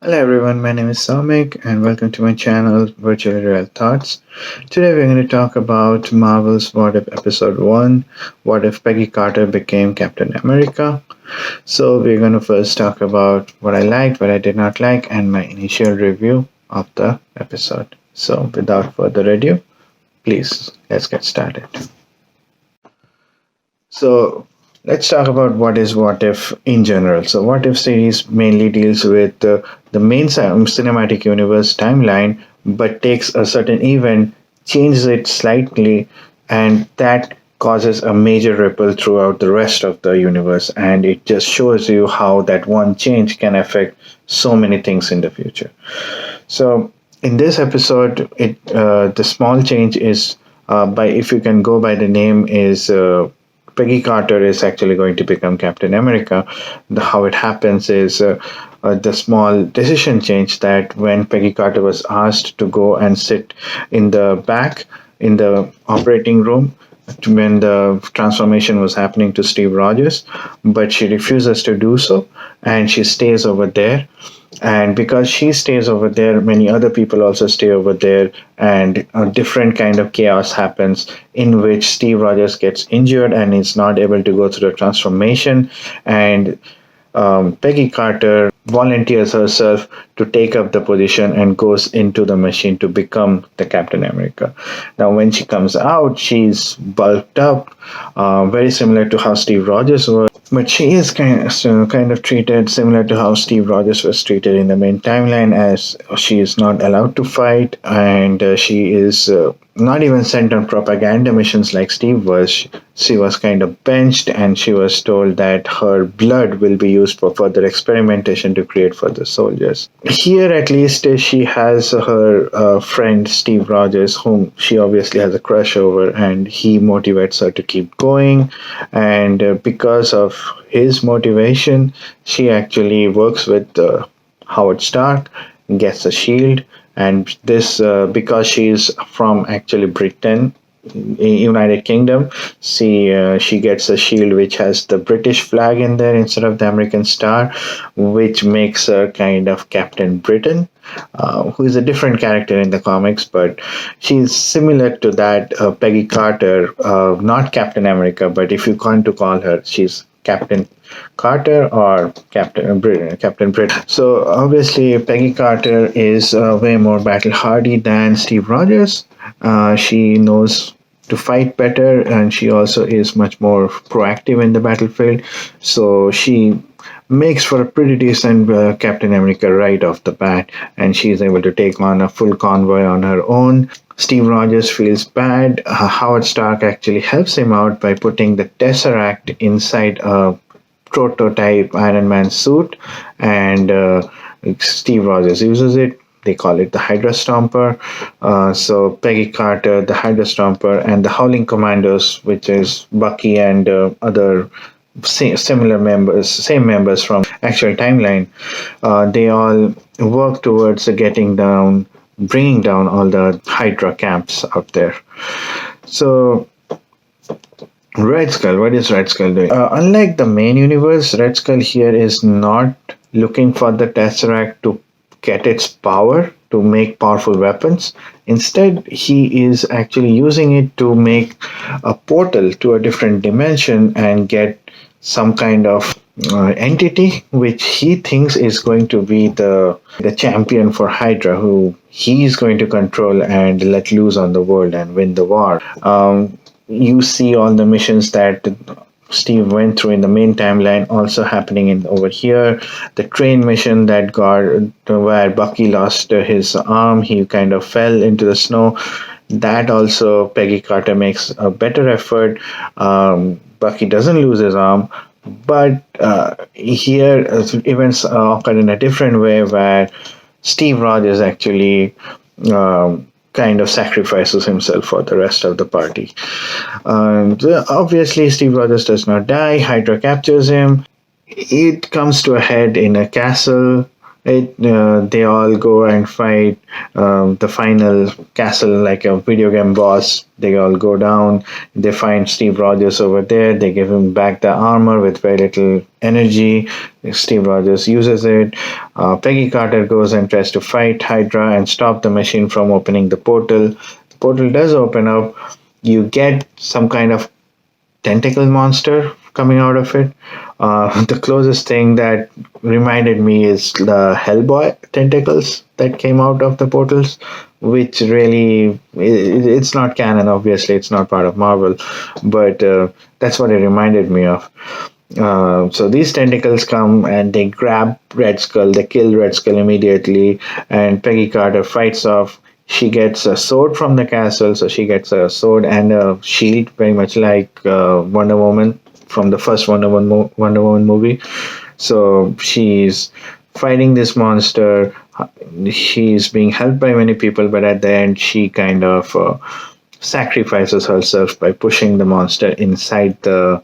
Hello everyone, my name is Samik and welcome to my channel Virtually Real Thoughts. Today we're going to talk about Marvel's What If Episode 1, What If Peggy Carter Became Captain America. So we're going to first talk about what I liked, what I did not like, and my initial review of the episode. So without further ado, please let's get started. So let's talk about what is What If in general. So What If series mainly deals with the main cinematic universe timeline, but takes a certain event, changes it slightly, and that causes a major ripple throughout the rest of the universe. And it just shows you how that one change can affect so many things in the future. So in this episode, it the small change is by if you can go by the name is Peggy Carter is actually going to become Captain America. How it happens is the small decision change that when Peggy Carter was asked to go and sit in the back in the operating room when the transformation was happening to Steve Rogers, but she refuses to do so and she stays over there. And because she stays over there, many other people also stay over there, and a different kind of chaos happens in which Steve Rogers gets injured and is not able to go through the transformation. And Peggy Carter volunteers herself to take up the position and goes into the machine to become the Captain America. Now, when she comes out, she's bulked up, very similar to how Steve Rogers was. But she is kind of treated similar to how Steve Rogers was treated in the main timeline, as she is not allowed to fight, and she is not even sent on propaganda missions like Steve was. She was kind of benched, and she was told that her blood will be used for further experimentation to create further soldiers. Here, at least, she has her friend Steve Rogers, whom she obviously has a crush over, and he motivates her to keep going. And because of his motivation, she actually works with Howard Stark, gets a shield, and this because she's from actually Britain, United Kingdom. She gets a shield which has the British flag in there instead of the American star, which makes her kind of Captain Britain, who is a different character in the comics, but she's similar to that Peggy Carter, not Captain America, but if you want to call her, she's Captain Carter or Captain Britain. Captain Britain. So obviously, Peggy Carter is way more battle hardy than Steve Rogers. She knows to fight better, and she also is much more proactive in the battlefield. So she makes for a pretty decent Captain America right off the bat, and she is able to take on a full convoy on her own. Steve Rogers feels bad. Howard Stark actually helps him out by putting the Tesseract inside a prototype Iron Man suit, and Steve Rogers uses it. They call it the Hydra Stomper. So Peggy Carter, the Hydra Stomper, and the Howling Commandos, which is Bucky and other similar members, same members from actual timeline, they all work towards bringing down all the Hydra camps out there. So Red Skull, what is Red Skull doing? Unlike the main universe, Red Skull here is not looking for the Tesseract to get its power to make powerful weapons. Instead, he is actually using it to make a portal to a different dimension and get some kind of entity which he thinks is going to be the champion for Hydra, who he is going to control and let loose on the world and win the war. You see all the missions that Steve went through in the main timeline also happening in over here. The train mission that got where Bucky lost his arm, he kind of fell into the snow. That also Peggy Carter makes a better effort. Bucky doesn't lose his arm, but here events occur in a different way where Steve Rogers actually kind of sacrifices himself for the rest of the party. And obviously, Steve Rogers does not die. Hydra captures him. It comes to a head in a castle They all go and fight the final castle like a video game boss. They all go down. They find Steve Rogers over there. They give him back the armor with very little energy. Steve Rogers uses it. Peggy Carter goes and tries to fight Hydra and stop the machine from opening the portal. The portal does open up. You get some kind of tentacle monster coming out of it. The closest thing that reminded me is the Hellboy tentacles that came out of the portals, which really it's not canon. Obviously, it's not part of Marvel, but that's what it reminded me of. So these tentacles come and they grab Red Skull. They kill Red Skull immediately, and Peggy Carter fights off. She gets a sword from the castle, so she gets a sword and a shield, very much like Wonder Woman from the first Wonder Woman movie. So she's fighting this monster. She's being helped by many people, but at the end, she kind of sacrifices herself by pushing the monster inside the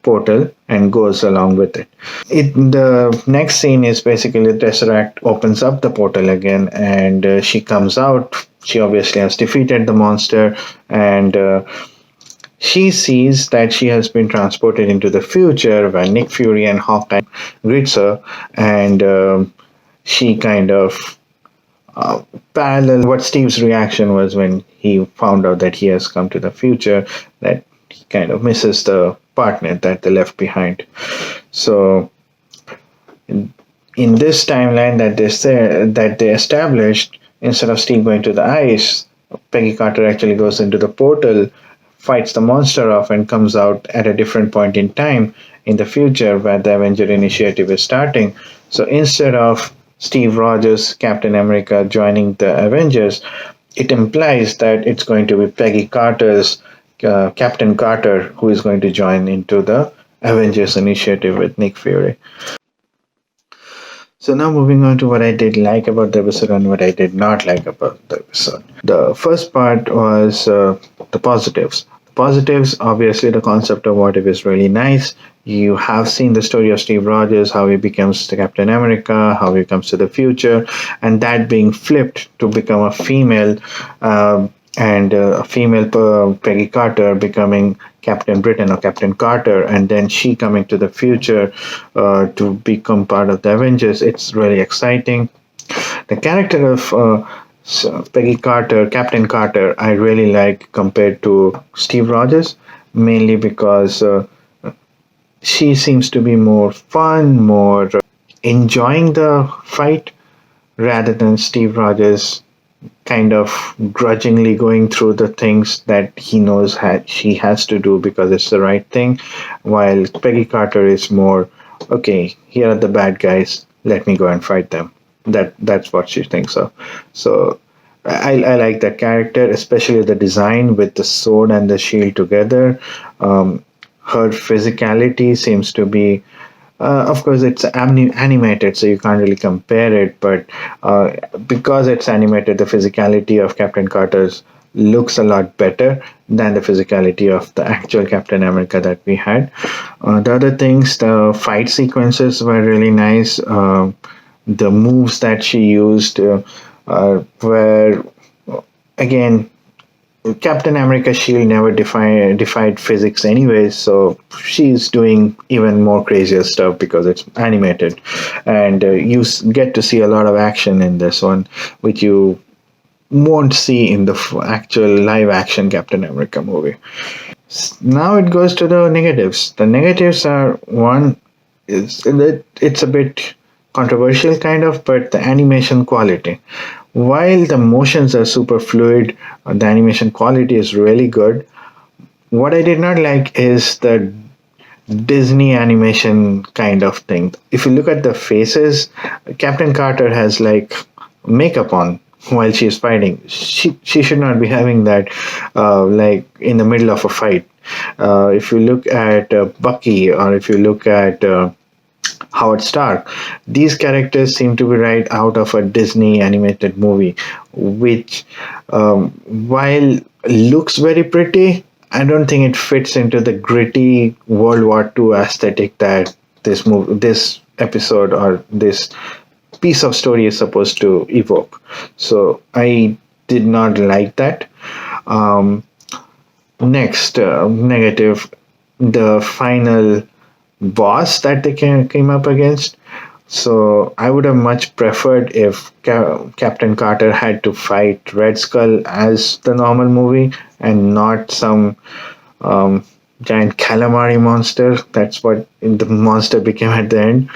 portal and goes along with it. The next scene is basically the Tesseract opens up the portal again, and she comes out. She obviously has defeated the monster, and she sees that she has been transported into the future where Nick Fury and Hawkeye greets her, and she kind of parallel what Steve's reaction was when he found out that he has come to the future, that he kind of misses the partner that they left behind. So in this timeline that they established, instead of Steve going to the ice, Peggy Carter actually goes into the portal, fights the monster off, and comes out at a different point in time in the future where the Avenger Initiative is starting. So instead of Steve Rogers, Captain America joining the Avengers, it implies that it's going to be Peggy Carter's Captain Carter who is going to join into the Avengers Initiative with Nick Fury. So now moving on to what I did like about the episode and what I did not like about the episode. The first part was the positives. The positives, obviously, the concept of what if is really nice. You have seen the story of Steve Rogers, how he becomes the Captain America, how he comes to the future, and that being flipped to become a female. And a female Peggy Carter becoming Captain Britain or Captain Carter, and then she coming to the future to become part of the Avengers. It's really exciting. The character of Peggy Carter, Captain Carter, I really like compared to Steve Rogers, mainly because she seems to be more fun, more enjoying the fight rather than Steve Rogers kind of grudgingly going through the things that he knows she has to do because it's the right thing, while Peggy Carter is more, okay, here are the bad guys, let me go and fight them. That's what she thinks of. So I like that character, especially the design with the sword and the shield together. Her physicality seems to be of course, it's animated, so you can't really compare it. But because it's animated, the physicality of Captain Carter's looks a lot better than the physicality of the actual Captain America that we had. The other things, the fight sequences were really nice. The moves that she used were, again, Captain America's shield never defied physics anyways, so she's doing even more crazier stuff because it's animated. And you get to see a lot of action in this one, which you won't see in the actual live action Captain America movie. Now it goes to the negatives. The negatives are, one, is that it's a bit controversial kind of, but the animation quality. While the motions are super fluid, the animation quality is really good. What I did not like is the Disney animation kind of thing. If you look at the faces, Captain Carter has like makeup on while she's fighting. She should not be having that like in the middle of a fight. If you look at Bucky, or if you look at Howard Stark, these characters seem to be right out of a Disney animated movie, which, while looks very pretty, I don't think it fits into the gritty World War II aesthetic that this episode or this piece of story is supposed to evoke. So I did not like that. Um, Next, negative, the final boss that they came up against. So I would have much preferred if Captain Carter had to fight Red Skull as the normal movie and not some um, giant calamari monster. That's what the monster became at the end.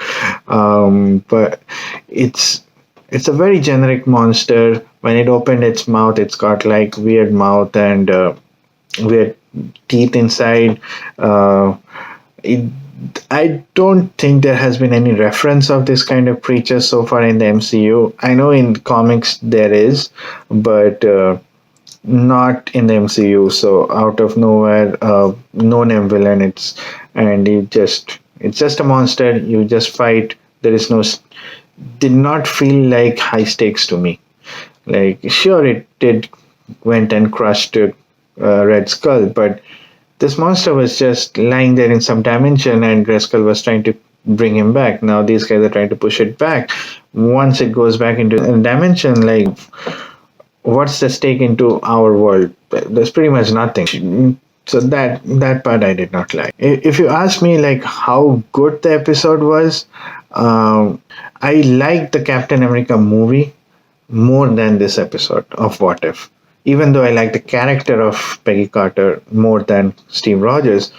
But it's it's a very generic monster. When it opened its mouth, it's got like weird mouth and weird teeth inside. It, I don't think there has been any reference of this kind of creature so far in the MCU. I know in comics there is, but not in the MCU. So out of nowhere, no name villain. It's just a monster. You just fight. There is no. Did not feel like high stakes to me. Like sure, it did went and crushed Red Skull, but this monster was just lying there in some dimension, and Red Skull was trying to bring him back. Now these guys are trying to push it back. Once it goes back into a dimension, like what's the stake into our world? There's pretty much nothing. So that part I did not like. If you ask me like how good the episode was, I liked the Captain America movie more than this episode of What If. Even though I like the character of Peggy Carter more than Steve Rogers,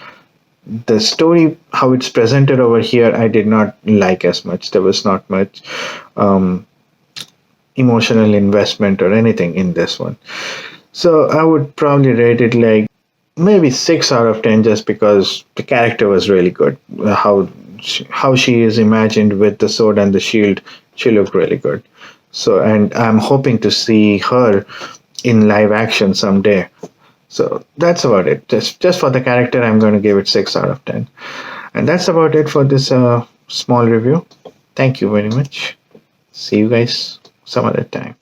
the story, how it's presented over here, I did not like as much. There was not much um, emotional investment or anything in this one. So I would probably rate it like maybe 6 out of 10 just because the character was really good. How she is imagined with the sword and the shield, she looked really good. So and I'm hoping to see her in live action someday. So that's about it. Just for the character, I'm going to give it 6 out of 10. And that's about it for this small review. Thank you very much. See you guys some other time.